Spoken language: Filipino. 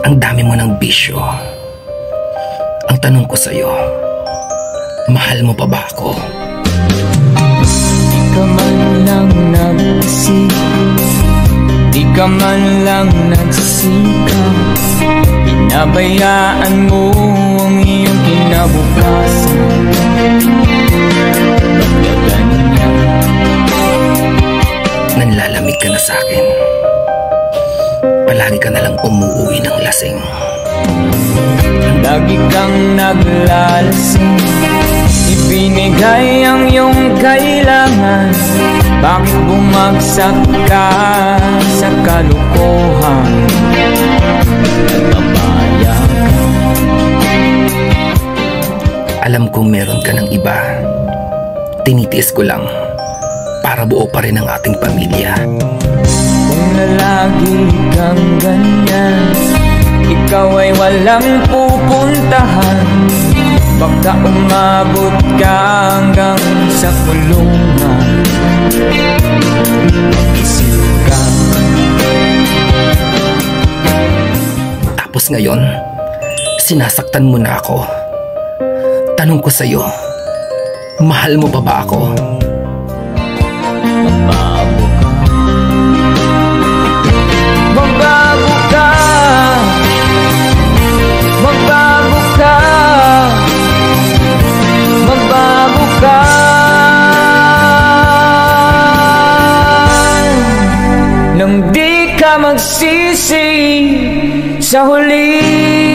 Ang dami mo ng bisyo. Ang tanong ko sa'yo, mahal mo pa ba ako? Di ka man lang nag-isip, di ka man lang nagsisikap, pinabayaan mo ang iyong kinabukasan. Ganyan, nanlalamig ka na sa'kin. Palagi ka nalang umuuwi ng lasing. lagi kang naglalasing, ibinigay ang iyong kailangan. Bakit bumagsak ka sa kalukuhan? Nagbabayag ka. Alam kong meron ka ng iba. Tinitiis ko lang para buo pa rin ang ating pamilya. Kung lalagi kang ganyan, ikaw ay walang pupuntahan. Baka umabot ka hanggang sa kulungan. Isip ka. Tapos ngayon, sinasaktan mo na ako. Tanong ko sa'yo, mahal mo pa ba ako? Magbago ka. Magbago ka. Magbago ka. Magbago ka. Nang di ka magsisi sa huli.